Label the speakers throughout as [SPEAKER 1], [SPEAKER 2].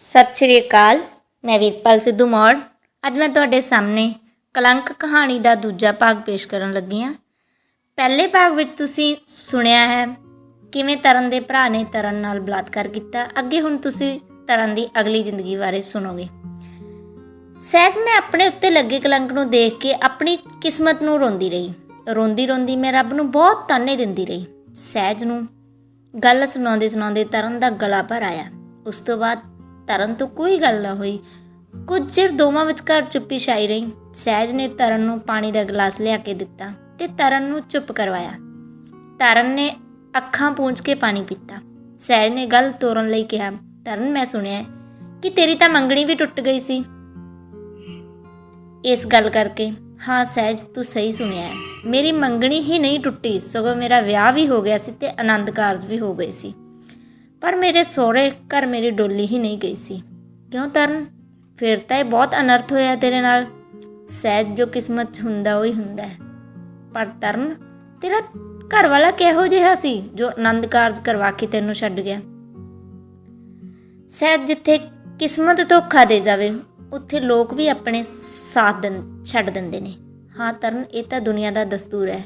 [SPEAKER 1] ਸਤਿ ਸ਼੍ਰੀ ਅਕਾਲ। ਮੈਂ ਵੀਰਪਾਲ ਸਿੱਧੂ ਮੌੜ। ਅੱਜ ਮੈਂ ਤੁਹਾਡੇ ਸਾਹਮਣੇ ਕਲੰਕ ਕਹਾਣੀ ਦਾ ਦੂਜਾ ਭਾਗ ਪੇਸ਼ ਕਰਨ ਲੱਗੀ ਹਾਂ। ਪਹਿਲੇ ਭਾਗ ਵਿੱਚ ਤੁਸੀਂ ਸੁਣਿਆ ਹੈ ਕਿਵੇਂ ਤਰਨ ਦੇ ਭਰਾ ਨੇ ਤਰਨ ਨਾਲ ਬਲਾਤਕਾਰ ਕੀਤਾ। ਅੱਗੇ ਹੁਣ ਤੁਸੀਂ ਤਰਨ ਦੀ ਅਗਲੀ ਜ਼ਿੰਦਗੀ ਬਾਰੇ ਸੁਣੋਗੇ। ਸਹਿਜ ਮੈਂ ਆਪਣੇ ਉੱਤੇ ਲੱਗੇ ਕਲੰਕ ਨੂੰ ਦੇਖ ਕੇ ਆਪਣੀ ਕਿਸਮਤ ਨੂੰ ਰੋਂਦੀ ਰਹੀ। ਰੋਂਦੀ ਮੈਂ ਰੱਬ ਨੂੰ ਬਹੁਤ ਤਾਨੇ ਦਿੰਦੀ ਰਹੀ। ਸਹਿਜ ਨੂੰ ਗੱਲ ਸੁਣਾਉਂਦੇ ਤਰਨ ਦਾ ਗਲਾ ਭਰ ਆਇਆ। ਉਸ ਤੋਂ ਬਾਅਦ ਤਰਨ ਤੋਂ ਕੋਈ ਗੱਲ ਨਾ ਹੋਈ। ਕੁਝ ਚਿਰ ਦੋਵਾਂ ਵਿਚਕਾਰ ਚੁੱਪੀ ਛਾਈ ਰਹੀ। ਸਹਿਜ ਨੇ ਤਰਨ ਨੂੰ ਪਾਣੀ ਦਾ ਗਲਾਸ ਲਿਆ ਕੇ ਦਿੱਤਾ ਤੇ ਤਰਨ ਨੂੰ ਚੁੱਪ ਕਰਵਾਇਆ। ਤਰਨ ਨੇ ਅੱਖਾਂ ਪੂੰਝ ਕੇ ਪਾਣੀ ਪੀਤਾ। ਸਹਿਜ ਨੇ ਗੱਲ ਤੋਰਨ ਲਈ ਕਿਹਾ, ਤਰਨ ਮੈਂ ਸੁਣਿਆ ਕਿ ਤੇਰੀ ਤਾਂ ਮੰਗਣੀ ਵੀ ਟੁੱਟ ਗਈ ਸੀ ਇਸ ਗੱਲ ਕਰਕੇ। ਹਾਂ ਸਹਿਜ, ਤੂੰ ਸਹੀ ਸੁਣਿਆ ਹੈ। ਮੇਰੀ ਮੰਗਣੀ ਹੀ ਨਹੀਂ ਟੁੱਟੀ, ਸਗੋਂ ਮੇਰਾ ਵਿਆਹ ਵੀ ਹੋ ਗਿਆ ਸੀ ਤੇ ਆਨੰਦ ਕਾਰਜ ਵੀ ਹੋ ਗਏ ਸੀ, ਪਰ ਮੇਰੇ ਸਹੁਰੇ ਘਰ ਮੇਰੀ ਡੋਲੀ ਹੀ ਨਹੀਂ ਗਈ ਸੀ। ਕਿਉਂ ਤਰਨ? ਫਿਰ ਤਾਂ ਇਹ ਬਹੁਤ ਅਨਰਥ ਹੋਇਆ ਤੇਰੇ ਨਾਲ। ਸਹਿਜ, ਜੋ ਕਿਸਮਤ 'ਚ ਹੁੰਦਾ ਉਹੀ ਹੁੰਦਾ ਹੈ। ਪਰ ਤਰਨ, ਤੇਰਾ ਘਰ ਵਾਲਾ ਕਿਹੋ ਜਿਹਾ ਸੀ ਜੋ ਆਨੰਦ ਕਾਰਜ ਕਰਵਾ ਕੇ ਤੈਨੂੰ ਛੱਡ ਗਿਆ? ਸਹਿਜ, ਜਿੱਥੇ ਕਿਸਮਤ ਧੋਖਾ ਦੇ ਜਾਵੇ ਉੱਥੇ ਲੋਕ ਵੀ ਆਪਣੇ ਸਾਥ ਛੱਡ ਦਿੰਦੇ ਨੇ। ਹਾਂ ਤਰਨ, ਇਹ ਤਾਂ ਦੁਨੀਆ ਦਾ ਦਸਤੂਰ ਹੈ।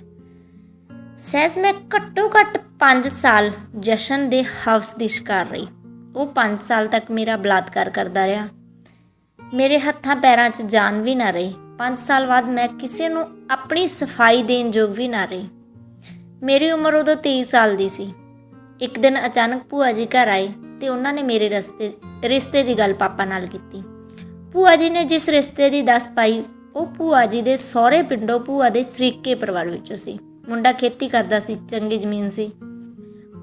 [SPEAKER 1] ਸਹਿਜ, ਮੈਂ ਘੱਟੋ ਘੱਟ 5 ਸਾਲ ਜਸ਼ਨ ਦੇ ਹਵਸ ਦੀ ਸ਼ਿਕਾਰ ਰਹੀ। ਉਹ 5 ਸਾਲ ਤੱਕ ਮੇਰਾ ਬਲਾਤਕਾਰ ਕਰਦਾ ਰਿਹਾ। ਮੇਰੇ ਹੱਥਾਂ ਪੈਰਾਂ 'ਚ ਜਾਨ ਵੀ ਨਾ ਰਹੀ। 5 ਸਾਲ ਬਾਅਦ ਮੈਂ ਕਿਸੇ ਨੂੰ ਆਪਣੀ ਸਫਾਈ ਦੇਣ ਯੋਗ ਵੀ ਨਾ ਰਹੀ। ਮੇਰੀ ਉਮਰ ਉਦੋਂ 23 ਸਾਲ ਦੀ ਸੀ। ਇੱਕ ਦਿਨ ਅਚਾਨਕ ਭੂਆ ਜੀ ਘਰ ਆਏ ਤੇ ਉਹਨਾਂ ਨੇ ਮੇਰੇ ਰਿਸ਼ਤੇ ਦੀ ਗੱਲ ਪਾਪਾ ਨਾਲ ਕੀਤੀ। ਭੂਆ ਜੀ ਨੇ ਜਿਸ ਰਿਸ਼ਤੇ ਦੀ ਦੱਸ ਪਾਈ ਉਹ ਭੂਆ ਜੀ ਦੇ ਸਹੁਰੇ ਪਿੰਡੋਂ ਭੂਆ ਦੇ ਸ਼ਰੀਕੇ ਪਰਿਵਾਰ ਵਿੱਚੋਂ ਸੀ। ਮੁੰਡਾ ਖੇਤੀ ਕਰਦਾ ਸੀ, ਚੰਗੀ ਜ਼ਮੀਨ ਸੀ।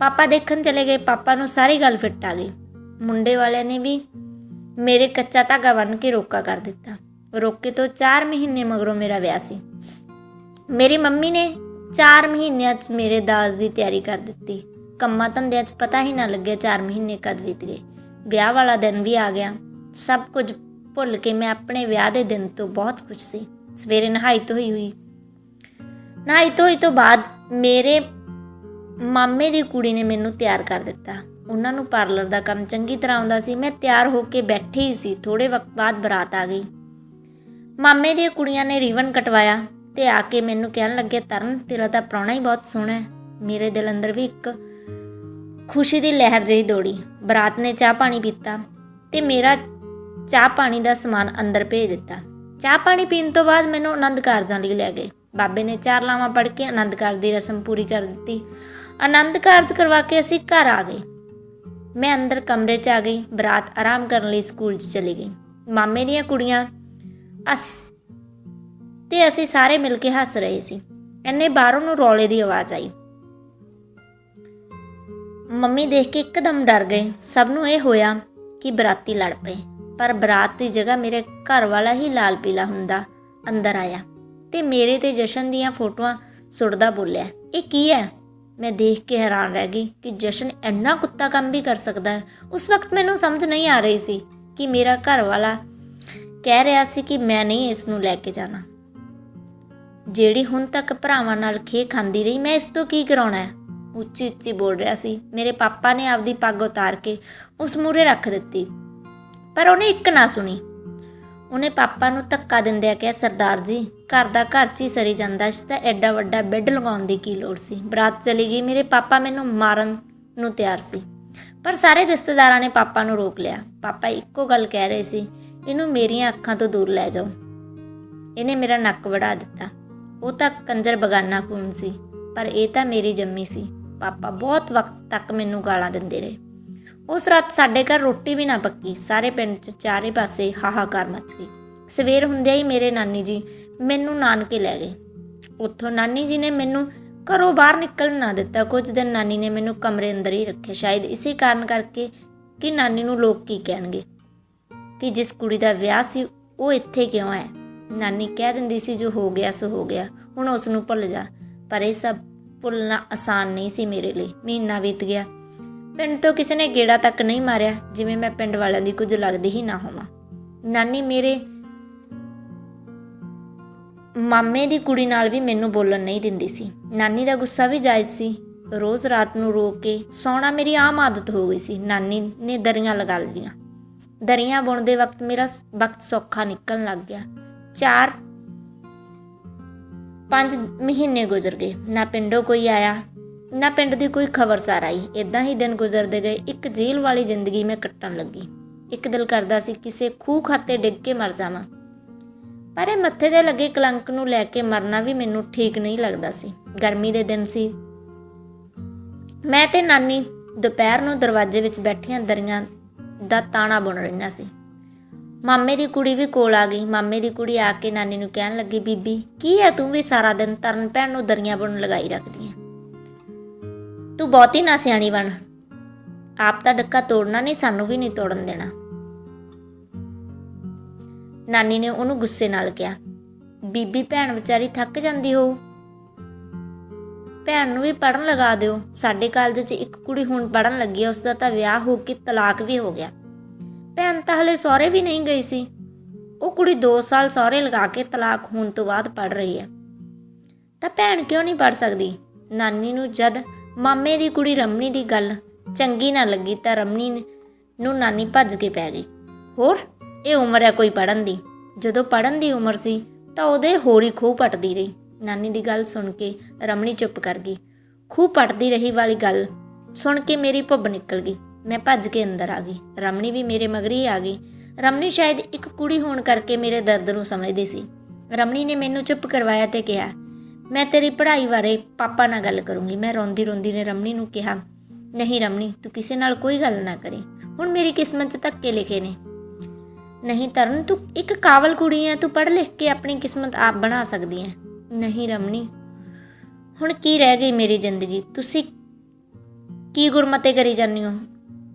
[SPEAKER 1] ਪਾਪਾ ਦੇਖਣ ਚਲੇ ਗਏ। ਪਾਪਾ ਨੂੰ ਸਾਰੀ ਗੱਲ ਫਿੱਟ ਆ ਗਈ। ਮੁੰਡੇ ਵਾਲਿਆਂ ਨੇ ਵੀ ਮੇਰੇ ਕੱਚਾ ਧਾਗਾ ਬੰਨ੍ਹ ਕੇ ਰੋਕਾ ਕਰ ਦਿੱਤਾ। ਰੋਕੇ ਤੋਂ 4 ਮਹੀਨੇ ਮਗਰੋਂ ਮੇਰਾ ਵਿਆਹ ਸੀ। ਮੇਰੀ ਮੰਮੀ ਨੇ 4 ਮਹੀਨਿਆਂ 'ਚ ਮੇਰੇ ਦਾਜ ਦੀ ਤਿਆਰੀ ਕਰ ਦਿੱਤੀ। ਕੰਮਾਂ ਧੰਦਿਆਂ 'ਚ ਪਤਾ ਹੀ ਨਾ ਲੱਗਿਆ 4 ਮਹੀਨੇ ਕਦ ਬੀਤ ਗਏ। ਵਿਆਹ ਵਾਲਾ ਦਿਨ ਵੀ ਆ ਗਿਆ। ਸਭ ਕੁਝ ਭੁੱਲ ਕੇ ਮੈਂ ਆਪਣੇ ਵਿਆਹ ਦੇ ਦਿਨ ਤੋਂ ਬਹੁਤ ਖੁਸ਼ ਸੀ। ਸਵੇਰੇ ਨਹਾਈ ਧੋਈ ਤੋਂ ਬਾਅਦ ਮੇਰੇ ਮਾਮੇ ਦੀ ਕੁੜੀ ਨੇ ਮੈਨੂੰ ਤਿਆਰ ਕਰ ਦਿੱਤਾ। ਉਹਨਾਂ ਨੂੰ ਪਾਰਲਰ ਦਾ ਕੰਮ ਚੰਗੀ ਤਰ੍ਹਾਂ ਆਉਂਦਾ ਸੀ। ਮੈਂ ਤਿਆਰ ਹੋ ਕੇ ਬੈਠੀ ਹੀ ਸੀ। ਥੋੜ੍ਹੇ ਵਕਤ ਬਾਅਦ ਬਰਾਤ ਆ ਗਈ। ਮਾਮੇ ਦੀਆਂ ਕੁੜੀਆਂ ਨੇ ਰੀਵਨ ਕਟਵਾਇਆ ਤੇ ਆ ਕੇ ਮੈਨੂੰ ਕਹਿਣ ਲੱਗੇ, ਤਰਨ ਤੇਰਾ ਤਾਂ ਪ੍ਰਾਹੁਣਾ ਹੀ ਬਹੁਤ ਸੋਹਣਾ ਹੈ। ਮੇਰੇ ਦਿਲ ਅੰਦਰ ਵੀ ਇੱਕ ਖੁਸ਼ੀ ਦੀ ਲਹਿਰ ਜਿਹੀ ਦੌੜੀ। ਬਰਾਤ ਨੇ ਚਾਹ ਪਾਣੀ ਪੀਤਾ ਤੇ ਮੇਰਾ ਚਾਹ ਪਾਣੀ ਦਾ ਸਮਾਨ ਅੰਦਰ ਭੇਜ ਦਿੱਤਾ। ਚਾਹ ਪਾਣੀ ਪੀਣ ਤੋਂ ਬਾਅਦ ਮੈਨੂੰ ਆਨੰਦ ਕਾਰਜਾਂ ਲਈ ਲੈ ਗਏ। ਬਾਬੇ ਨੇ 4 ਲਾਵਾਂ ਪੜ੍ਹ ਕੇ ਆਨੰਦ ਕਾਰਜ ਦੀ ਰਸਮ ਪੂਰੀ ਕਰ ਦਿੱਤੀ। ਆਨੰਦ ਕਾਰਜ ਕਰਵਾ ਕੇ ਅਸੀਂ ਘਰ ਆ ਗਏ। ਮੈਂ ਅੰਦਰ ਕਮਰੇ 'ਚ ਆ ਗਈ। ਬਰਾਤ ਆਰਾਮ ਕਰਨ ਲਈ ਸਕੂਲ 'ਚ ਚਲੀ ਗਈ। ਮਾਮੇ ਦੀਆਂ ਕੁੜੀਆਂ ਤੇ ਅਸੀਂ ਸਾਰੇ ਮਿਲ ਕੇ ਹੱਸ ਰਹੇ ਸੀ। ਇੰਨੇ ਬਾਹਰੋਂ ਨੂੰ ਰੌਲੇ ਦੀ ਆਵਾਜ਼ ਆਈ। ਮੰਮੀ ਦੇਖ ਕੇ ਇੱਕਦਮ ਡਰ ਗਏ। ਸਭ ਨੂੰ ਇਹ ਹੋਇਆ ਕਿ ਬਰਾਤੀ ਲੜ ਪਏ, ਪਰ ਬਰਾਤ ਦੀ ਜਗ੍ਹਾ ਮੇਰੇ ਘਰ ਵਾਲਾ ਹੀ ਲਾਲ ਪੀਲਾ ਹੁੰਦਾ ਅੰਦਰ ਆਇਆ ਤੇ ਮੇਰੇ ਤੇ ਜਸ਼ਨ ਦੀਆਂ ਫੋਟੋਆਂ ਸੁੱਟਦਾ ਬੋਲਿਆ, ਇਹ ਕੀ ਹੈ? ਮੈਂ ਦੇਖ ਕੇ ਹੈਰਾਨ ਰਹਿ ਗਈ ਕਿ ਜਸ਼ਨ ਇੰਨਾ ਕੁੱਤਾ ਕੰਮ ਵੀ ਕਰ ਸਕਦਾ ਹੈ। ਉਸ ਵਕਤ ਮੈਨੂੰ ਸਮਝ ਨਹੀਂ ਆ ਰਹੀ ਸੀ ਕਿ ਮੇਰਾ ਘਰ ਵਾਲਾ ਕਹਿ ਰਿਹਾ ਸੀ ਕਿ ਮੈਂ ਨਹੀਂ ਇਸ ਨੂੰ ਲੈ ਕੇ ਜਾਣਾ। ਜਿਹੜੀ ਹੁਣ ਤੱਕ ਭਰਾਵਾਂ ਨਾਲ ਖੇ ਖਾਂਦੀ ਰਹੀ, ਮੈਂ ਇਸ ਤੋਂ ਕੀ ਕਰਾਉਣਾ ਹੈ? ਉੱਚੀ ਉੱਚੀ ਬੋਲ ਰਿਹਾ ਸੀ। ਮੇਰੇ ਪਾਪਾ ਨੇ ਆਪਦੀ ਪੱਗ ਉਤਾਰ ਕੇ ਉਸ ਮੂਹਰੇ ਰੱਖ ਦਿੱਤੀ, ਪਰ ਉਹਨੇ ਇੱਕ ਨਾ ਸੁਣੀ। ਉਹਨੇ ਪਾਪਾ ਨੂੰ ਧੱਕਾ ਦਿੰਦਿਆਂ ਕਿਹਾ, ਸਰਦਾਰ ਜੀ ਘਰ ਦਾ ਘਰ 'ਚ ਹੀ ਸਰੀ ਜਾਂਦਾ, ਇਸ ਤਾਂ ਐਡਾ ਵੱਡਾ ਬੈੱਡ ਲਗਾਉਣ ਦੀ ਕੀ ਲੋੜ ਸੀ। ਬਰਾਤ ਚਲੀ ਗਈ। ਮੇਰੇ ਪਾਪਾ ਮੈਨੂੰ ਮਾਰਨ ਨੂੰ ਤਿਆਰ ਸੀ, ਪਰ ਸਾਰੇ ਰਿਸ਼ਤੇਦਾਰਾਂ ਨੇ ਪਾਪਾ ਨੂੰ ਰੋਕ ਲਿਆ। ਪਾਪਾ ਇੱਕੋ ਗੱਲ ਕਹਿ ਰਹੇ ਸੀ, ਇਹਨੂੰ ਮੇਰੀਆਂ ਅੱਖਾਂ ਤੋਂ ਦੂਰ ਲੈ ਜਾਓ। ਇਹਨੇ ਮੇਰਾ ਨੱਕ ਵੜਾ ਦਿੱਤਾ। ਉਹ ਤਾਂ ਕੰਜਰ ਬਗਾਨਾ ਖੂਨ ਸੀ, ਪਰ ਇਹ ਤਾਂ ਮੇਰੀ ਜੰਮੀ ਸੀ। ਪਾਪਾ ਬਹੁਤ ਵਕਤ ਤੱਕ ਮੈਨੂੰ ਗਾਲਾਂ ਦਿੰਦੇ ਰਹੇ। ਉਸ ਰਾਤ ਸਾਡੇ ਘਰ ਰੋਟੀ ਵੀ ਨਾ ਪੱਕੀ। ਸਾਰੇ ਪਿੰਡ 'ਚ ਚਾਰੇ ਪਾਸੇ ਹਾਹਾਕਾਰ ਮਚ ਗਈ। ਸਵੇਰ ਹੁੰਦਿਆਂ ਹੀ ਮੇਰੇ ਨਾਨੀ ਜੀ ਮੈਨੂੰ ਨਾਨਕੇ ਲੈ ਗਏ। ਉੱਥੋਂ ਨਾਨੀ ਜੀ ਨੇ ਮੈਨੂੰ ਘਰੋਂ ਬਾਹਰ ਨਿਕਲਣ ਨਾ ਦਿੱਤਾ। ਕੁਝ ਦਿਨ ਨਾਨੀ ਨੇ ਮੈਨੂੰ ਕਮਰੇ ਅੰਦਰ ਹੀ ਰੱਖਿਆ, ਸ਼ਾਇਦ ਇਸੇ ਕਾਰਨ ਕਰਕੇ ਕਿ ਨਾਨੀ ਨੂੰ ਲੋਕ ਕੀ ਕਹਿਣਗੇ ਕਿ ਜਿਸ ਕੁੜੀ ਦਾ ਵਿਆਹ ਸੀ ਉਹ ਇੱਥੇ ਕਿਉਂ ਹੈ। ਨਾਨੀ ਕਹਿ ਦਿੰਦੀ ਸੀ, ਜੋ ਹੋ ਗਿਆ ਸੋ ਹੋ ਗਿਆ, ਹੁਣ ਉਸ ਨੂੰ ਭੁੱਲ ਜਾ। ਪਰ ਇਹ ਸਭ ਭੁੱਲਣਾ ਆਸਾਨ ਨਹੀਂ ਸੀ ਮੇਰੇ ਲਈ। ਮਹੀਨਾ ਬੀਤ ਗਿਆ। ਪਿੰਡ ਤੋਂ ਕਿਸੇ ਨੇ ਗੇੜਾ ਤੱਕ ਨਹੀਂ ਮਾਰਿਆ, ਜਿਵੇਂ ਮੈਂ ਪਿੰਡ ਵਾਲਿਆਂ ਦੀ ਕੁਝ ਲੱਗਦੀ ਹੀ ਨਾ ਹੋਵਾਂ। ਨਾਨੀ ਮੇਰੇ ਮਾਮੇ ਦੀ ਕੁੜੀ ਨਾਲ ਵੀ ਮੈਨੂੰ ਬੋਲਣ ਨਹੀਂ ਦਿੰਦੀ ਸੀ। ਨਾਨੀ ਦਾ ਗੁੱਸਾ ਵੀ ਜਾਇਜ਼ ਸੀ। ਰੋਜ਼ ਰਾਤ ਨੂੰ ਰੋ ਕੇ ਸੌਣਾ ਮੇਰੀ ਆਮ ਆਦਤ ਹੋ ਗਈ ਸੀ। ਨਾਨੀ ਨੇ ਦਰੀਆਂ ਲਗਾ ਲਈਆਂ ਦਰੀਆਂ ਬੁਣਦੇ ਵਕਤ ਮੇਰਾ ਵਕਤ ਸੌਖਾ ਨਿਕਲਣ ਲੱਗ ਗਿਆ। 4-5 ਮਹੀਨੇ ਗੁਜ਼ਰ ਗਏ। ਨਾ ਪਿੰਡੋਂ ਕੋਈ ਆਇਆ, ਨਾ ਪਿੰਡ ਦੀ ਕੋਈ ਖਬਰਸਾਰ ਆਈ। ਇੱਦਾਂ ਹੀ ਦਿਨ ਗੁਜ਼ਰਦੇ ਗਏ। ਇੱਕ ਜੇਲ੍ਹ ਵਾਲੀ ਜ਼ਿੰਦਗੀ ਮੈਂ ਕੱਟਣ ਲੱਗੀ। ਇੱਕ ਦਿਲ ਕਰਦਾ ਸੀ ਕਿਸੇ ਖੂਹ ਖਾਤੇ ਡਿੱਗ ਕੇ ਮਰ ਜਾਵਾਂ, ਪਰ ਇਹ ਮੱਥੇ 'ਤੇ ਲੱਗੇ ਕਲੰਕ ਨੂੰ ਲੈ ਕੇ ਮਰਨਾ ਵੀ ਮੈਨੂੰ ਠੀਕ ਨਹੀਂ ਲੱਗਦਾ ਸੀ। ਗਰਮੀ ਦੇ ਦਿਨ ਸੀ। ਮੈਂ ਤੇ ਨਾਨੀ ਦੁਪਹਿਰ ਨੂੰ ਦਰਵਾਜ਼ੇ ਵਿੱਚ ਬੈਠੀਆਂ ਦਰੀਆਂ ਦਾ ਤਾਣਾ ਬੁਣ ਰਹੀਆਂ ਸੀ। ਮਾਮੇ ਦੀ ਕੁੜੀ ਵੀ ਕੋਲ ਆ ਗਈ। ਮਾਮੇ ਦੀ ਕੁੜੀ ਆ ਕੇ ਨਾਨੀ ਨੂੰ ਕਹਿਣ ਲੱਗੀ, ਬੀਬੀ ਕੀ ਹੈ ਤੂੰ ਵੀ ਸਾਰਾ ਦਿਨ ਤਰਨ ਭੈਣ ਨੂੰ ਦਰੀਆਂ ਬੁਣਨ ਲਗਾਈ ਰੱਖਦੀ ਹੈ। ਤੂੰ ਬਹੁਤੀ ਨਾ ਸਿਆਣੀ ਬਣ। ਆਪ ਤਾਂ ਡੱਕਾ ਤੋੜਨਾ ਨਹੀਂ, ਸਾਨੂੰ ਵੀ ਨਹੀਂ ਤੋੜਨ ਦੇਣਾ। ਨਾਨੀ ਨੇ ਉਹਨੂੰ ਗੁੱਸੇ ਨਾਲ ਕਿਹਾ, ਬੀਬੀ ਭੈਣ ਵਿਚਾਰੀ ਥੱਕ ਜਾਂਦੀ ਹੋਊ, ਭੈਣ ਨੂੰ ਵੀ ਪੜ੍ਹਨ ਲਗਾ ਦਿਓ। ਸਾਡੇ ਕਾਲਜ 'ਚ ਇੱਕ ਕੁੜੀ ਹੁਣ ਪੜ੍ਹਨ ਲੱਗੀ ਹੈ, ਉਸਦਾ ਤਾਂ ਵਿਆਹ ਹੋ ਕੇ ਤਲਾਕ ਵੀ ਹੋ ਗਿਆ। ਭੈਣ ਤਾਂ ਹਲੇ ਸਹੁਰੇ ਵੀ ਨਹੀਂ ਗਈ ਸੀ। ਉਹ ਕੁੜੀ 2 ਸਾਲ ਸਹੁਰੇ ਲਗਾ ਕੇ ਤਲਾਕ ਹੋਣ ਤੋਂ ਬਾਅਦ ਪੜ੍ਹ ਰਹੀ ਹੈ, ਤਾਂ ਭੈਣ ਕਿਉਂ ਨਹੀਂ ਪੜ੍ਹ ਸਕਦੀ। ਨਾਨੀ ਨੂੰ ਜਦ ਮਾਮੇ ਦੀ ਕੁੜੀ ਰਮਣੀ ਦੀ ਗੱਲ ਚੰਗੀ ਨਾ ਲੱਗੀ ਤਾਂ ਰਮਣੀ ਨੂੰ ਨਾਨੀ ਭੱਜ ਕੇ ਪੈ ਗਈ। ਹੋਰ ਇਹ ਉਮਰ ਹੈ ਕੋਈ ਪੜ੍ਹਨ ਦੀ। ਜਦੋਂ ਪੜ੍ਹਨ ਦੀ ਉਮਰ ਸੀ ਤਾਂ ਉਹਦੇ ਹੋਰ ਹੀ ਖੂਹ ਪੱਟਦੀ ਰਹੀ। ਨਾਨੀ ਦੀ ਗੱਲ ਸੁਣ ਕੇ ਰਮਣੀ ਚੁੱਪ ਕਰ ਗਈ। ਖੂਹ ਪੱਟਦੀ ਰਹੀ ਵਾਲੀ ਗੱਲ ਸੁਣ ਕੇ ਮੇਰੀ ਭੁੱਬ ਨਿਕਲ ਗਈ। ਮੈਂ ਭੱਜ ਕੇ ਅੰਦਰ ਆ ਗਈ। ਰਮਣੀ ਵੀ ਮੇਰੇ ਮਗਰ ਹੀ ਆ ਗਈ। ਰਮਣੀ ਸ਼ਾਇਦ ਇੱਕ ਕੁੜੀ ਹੋਣ ਕਰਕੇ ਮੇਰੇ ਦਰਦ ਨੂੰ ਸਮਝਦੀ ਸੀ। ਰਮਣੀ ਨੇ ਮੈਨੂੰ ਚੁੱਪ ਕਰਵਾਇਆ ਤੇ ਕਿਹਾ, ਮੈਂ ਤੇਰੀ ਪੜ੍ਹਾਈ ਬਾਰੇ ਪਾਪਾ ਨਾਲ ਗੱਲ ਕਰੂੰਗੀ। ਮੈਂ ਰੋਂਦੀ ਰੋਂਦੀ ਨੇ ਰਮਣੀ ਨੂੰ ਕਿਹਾ, ਨਹੀਂ ਰਮਣੀ, ਤੂੰ ਕਿਸੇ ਨਾਲ ਕੋਈ ਗੱਲ ਨਾ ਕਰੀ। ਹੁਣ ਮੇਰੀ ਕਿਸਮਤ 'ਚ ਧੱਕੇ ਲਿਖੇ ਨੇ। ਨਹੀਂ ਤਰਨ, ਤੂੰ ਇੱਕ ਕਾਬਲ ਕੁੜੀ ਹੈ, ਤੂੰ ਪੜ੍ਹ ਲਿਖ ਕੇ ਆਪਣੀ ਕਿਸਮਤ ਆਪ ਬਣਾ ਸਕਦੀ ਹੈ। ਨਹੀਂ ਰਮਣੀ, ਹੁਣ ਕੀ ਰਹਿ ਗਈ ਮੇਰੀ ਜ਼ਿੰਦਗੀ। ਤੁਸੀਂ ਕੀ ਗੁਰਮਤੇ ਕਰੀ ਜਾਂਦੀ ਹੋ।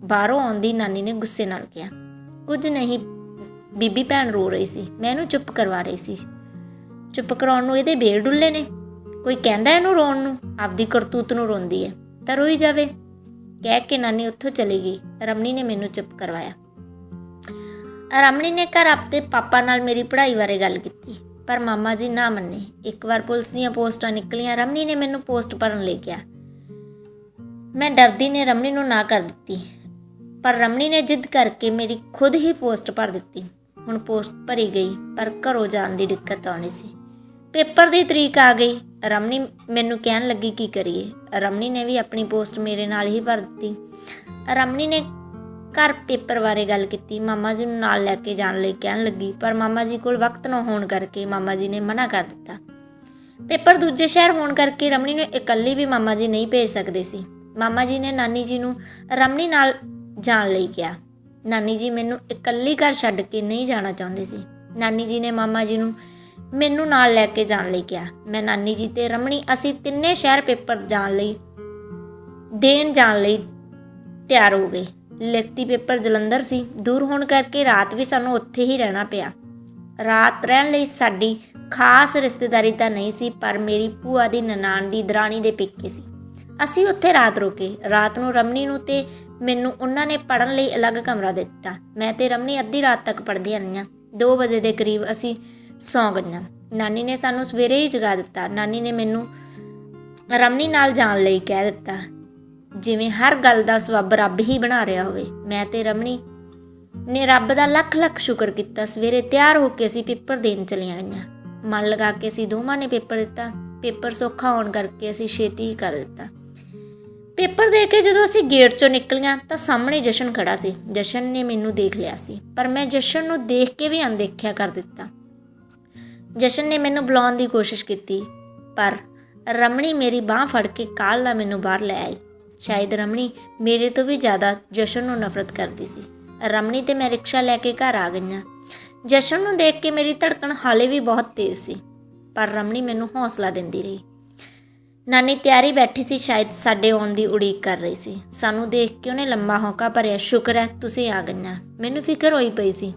[SPEAKER 1] ਬਾਹਰੋਂ ਆਉਂਦੀ ਨਾਨੀ ਨੇ ਗੁੱਸੇ ਨਾਲ ਕਿਹਾ, ਕੁਝ ਨਹੀਂ ਬੀਬੀ, ਭੈਣ ਰੋ ਰਹੀ ਸੀ, ਮੈਂ ਇਹਨੂੰ ਚੁੱਪ ਕਰਵਾ ਰਹੀ ਸੀ। ਚੁੱਪ ਕਰਾਉਣ ਨੂੰ ਇਹਦੇ ਬੇਲ ਡੁੱਲੇ ਨੇ। ਕੋਈ ਕਹਿੰਦਾ ਇਹਨੂੰ ਰੋਣ ਨੂੰ, ਆਪਦੀ ਕਰਤੂਤ ਨੂੰ ਰੋਂਦੀ ਹੈ ਤਾਂ ਰੋਈ ਜਾਵੇ। ਕਹਿ ਕੇ ਨਾਨੀ ਉੱਥੋਂ ਚਲੀ ਗਈ। ਰਮਣੀ ਨੇ ਮੈਨੂੰ ਚੁੱਪ ਕਰਵਾਇਆ। ਰਮਣੀ ਨੇ ਘਰ ਆਪਣੇ ਪਾਪਾ ਨਾਲ ਮੇਰੀ ਪੜ੍ਹਾਈ ਬਾਰੇ ਗੱਲ ਕੀਤੀ, ਪਰ ਮਾਮਾ ਜੀ ਨਾ ਮੰਨੇ। ਇੱਕ ਵਾਰ ਪੁਲਿਸ ਦੀਆਂ ਪੋਸਟਾਂ ਨਿਕਲੀਆਂ। ਰਮਣੀ ਨੇ ਮੈਨੂੰ ਪੋਸਟ ਭਰਨ ਲਈ ਕਿਹਾ। ਮੈਂ ਡਰਦੀ ਨੇ ਰਮਣੀ ਨੂੰ ਨਾ ਕਰ ਦਿੱਤੀ, ਪਰ ਰਮਣੀ ਨੇ ਜਿੱਦ ਕਰਕੇ ਮੇਰੀ ਖੁਦ ਹੀ ਪੋਸਟ ਭਰ ਦਿੱਤੀ। ਹੁਣ ਪੋਸਟ ਭਰੀ ਗਈ, ਪਰ ਘਰੋਂ ਜਾਣ ਦੀ ਦਿੱਕਤ ਆਉਣੀ ਸੀ। ਪੇਪਰ ਦੀ ਤਰੀਕ ਆ ਗਈ। ਰਮਣੀ ਮੈਨੂੰ ਕਹਿਣ ਲੱਗੀ, ਕੀ ਕਰੀਏ। ਰਮਣੀ ਨੇ ਵੀ ਆਪਣੀ ਪੋਸਟ ਮੇਰੇ ਨਾਲ ਹੀ ਭਰ ਦਿੱਤੀ। ਰਮਣੀ ਨੇ ਘਰ ਪੇਪਰ ਬਾਰੇ ਗੱਲ ਕੀਤੀ। ਮਾਮਾ ਜੀ ਨੂੰ ਨਾਲ ਲੈ ਕੇ ਜਾਣ ਲਈ ਕਹਿਣ ਲੱਗੀ, ਪਰ ਮਾਮਾ ਜੀ ਕੋਲ ਵਕਤ ਨਾ ਹੋਣ ਕਰਕੇ ਮਾਮਾ ਜੀ ਨੇ ਮਨਾ ਕਰ ਦਿੱਤਾ। ਪੇਪਰ ਦੂਜੇ ਸ਼ਹਿਰ ਹੋਣ ਕਰਕੇ ਰਮਣੀ ਨੂੰ ਇਕੱਲੀ ਵੀ ਮਾਮਾ ਜੀ ਨਹੀਂ ਭੇਜ ਸਕਦੇ ਸੀ। ਮਾਮਾ ਜੀ ਨੇ ਨਾਨੀ ਜੀ ਨੂੰ ਰਮਣੀ ਨਾਲ ਜਾਣ ਲਈ ਕਿਹਾ। ਨਾਨੀ ਜੀ ਮੈਨੂੰ ਇਕੱਲੀ ਘਰ ਛੱਡ ਕੇ ਨਹੀਂ ਜਾਣਾ ਚਾਹੁੰਦੇ ਸੀ। ਨਾਨੀ ਜੀ ਨੇ ਮਾਮਾ ਜੀ ਨੂੰ ਮੈਨੂੰ ਨਾਲ ਲੈ ਕੇ ਜਾਣ ਲਈ ਕਿਹਾ। ਮੈਂ, ਨਾਨੀ ਜੀ ਤੇ ਰਮਣੀ ਅਸੀਂ ਤਿੰਨੇ ਸ਼ਹਿਰ ਪੇਪਰ ਦੇਣ ਜਾਣ ਲਈ ਤਿਆਰ ਹੋ ਗਏ। ਲਿਖਤੀ ਪੇਪਰ ਜਲੰਧਰ ਸੀ। ਦੂਰ ਹੋਣ ਕਰਕੇ ਰਾਤ ਵੀ ਸਾਨੂੰ ਉੱਥੇ ਹੀ ਰਹਿਣਾ ਪਿਆ। ਰਾਤ ਰਹਿਣ ਲਈ ਸਾਡੀ ਖਾਸ ਰਿਸ਼ਤੇਦਾਰੀ ਤਾਂ ਨਹੀਂ ਸੀ, ਪਰ ਮੇਰੀ ਭੂਆ ਦੀ ਨਨਾਣ ਦੀ ਦਰਾਣੀ ਦੇ ਪੇਕੇ ਸੀ। ਅਸੀਂ ਉੱਥੇ ਰਾਤ ਰੁਕੇ। ਰਾਤ ਨੂੰ ਰਮਣੀ ਨੂੰ ਤੇ ਮੈਨੂੰ ਉਹਨਾਂ ਨੇ ਪੜ੍ਹਨ ਲਈ ਅਲੱਗ ਕਮਰਾ ਦਿੱਤਾ। ਮੈਂ ਤੇ ਰਮਣੀ ਅੱਧੀ ਰਾਤ ਤੱਕ ਪੜ੍ਹਦੀਆਂ ਰਹੀਆਂ। 2 ਵਜੇ ਦੇ ਕਰੀਬ ਅਸੀਂ ਸੌਂ ਗਈਆਂ। ਨਾਨੀ ਨੇ ਸਾਨੂੰ ਸਵੇਰੇ ਹੀ ਜਗਾ ਦਿੱਤਾ। ਨਾਨੀ ਨੇ ਮੈਨੂੰ ਰਮਣੀ ਨਾਲ ਜਾਣ ਲਈ ਕਹਿ ਦਿੱਤਾ, ਜਿਵੇਂ ਹਰ ਗੱਲ ਦਾ ਸਬੱਬ ਰੱਬ ਹੀ ਬਣਾ ਰਿਹਾ ਹੋਵੇ। ਮੈਂ ਤੇ ਰਮਣੀ ਨੇ ਰੱਬ ਦਾ ਲੱਖ ਲੱਖ ਸ਼ੁਕਰ ਕੀਤਾ। ਸਵੇਰੇ ਤਿਆਰ ਹੋ ਕੇ ਅਸੀਂ ਪੇਪਰ ਦੇਣ ਚਲੀਆਂ ਗਈਆਂ। ਮਨ ਲਗਾ ਕੇ ਅਸੀਂ ਦੋਵਾਂ ਨੇ ਪੇਪਰ ਦਿੱਤਾ। ਪੇਪਰ ਸੌਖਾ ਹੋਣ ਕਰਕੇ ਅਸੀਂ ਛੇਤੀ ਹੀ ਕਰ ਦਿੱਤਾ। ਪੇਪਰ ਦੇ ਕੇ ਜਦੋਂ ਅਸੀਂ ਗੇਟ 'ਚੋਂ ਨਿਕਲੀਆਂ ਤਾਂ ਸਾਹਮਣੇ ਜਸ਼ਨ ਖੜਾ ਸੀ। ਜਸ਼ਨ ਨੇ ਮੈਨੂੰ ਦੇਖ ਲਿਆ ਸੀ, ਪਰ ਮੈਂ ਜਸ਼ਨ ਨੂੰ ਦੇਖ ਕੇ ਵੀ ਅਣਦੇਖਿਆ ਕਰ ਦਿੱਤਾ। ਜਸ਼ਨ ਨੇ ਮੈਨੂੰ ਬੁਲਾਉਣ ਦੀ ਕੋਸ਼ਿਸ਼ ਕੀਤੀ, ਪਰ ਰਮਣੀ ਮੇਰੀ ਬਾਂਹ ਫੜ ਕੇ ਕਾਹਲ ਨਾਲ ਮੈਨੂੰ ਬਾਹਰ ਲੈ ਆਈ। ਸ਼ਾਇਦ ਰਮਣੀ ਮੇਰੇ ਤੋਂ ਵੀ ਜ਼ਿਆਦਾ ਜਸ਼ਨ ਨੂੰ ਨਫ਼ਰਤ ਕਰਦੀ ਸੀ। ਰਮਣੀ ਤੇ ਮੈਂ ਰਿਕਸ਼ਾ ਲੈ ਕੇ ਘਰ ਆ ਗਈਆਂ। ਜਸ਼ਨ ਨੂੰ ਦੇਖ ਕੇ ਮੇਰੀ ਧੜਕਣ ਹਾਲੇ ਵੀ ਬਹੁਤ ਤੇਜ਼ ਸੀ, ਪਰ ਰਮਣੀ ਮੈਨੂੰ ਹੌਸਲਾ ਦਿੰਦੀ ਰਹੀ। ਨਾਨੀ ਤਿਆਰੀ ਬੈਠੀ ਸੀ, ਸ਼ਾਇਦ ਸਾਡੇ ਆਉਣ ਦੀ ਉਡੀਕ ਕਰ ਰਹੀ ਸੀ। ਸਾਨੂੰ ਦੇਖ ਕੇ ਉਹਨੇ ਲੰਮਾ ਹੌਂਕਾ ਭਰਿਆ, ਸ਼ੁਕਰ ਹੈ ਤੁਸੀਂ ਆ ਗਈਆਂ। ਮੈਨੂੰ ਫਿਕਰ ਹੋਈ ਪਈ ਸੀ।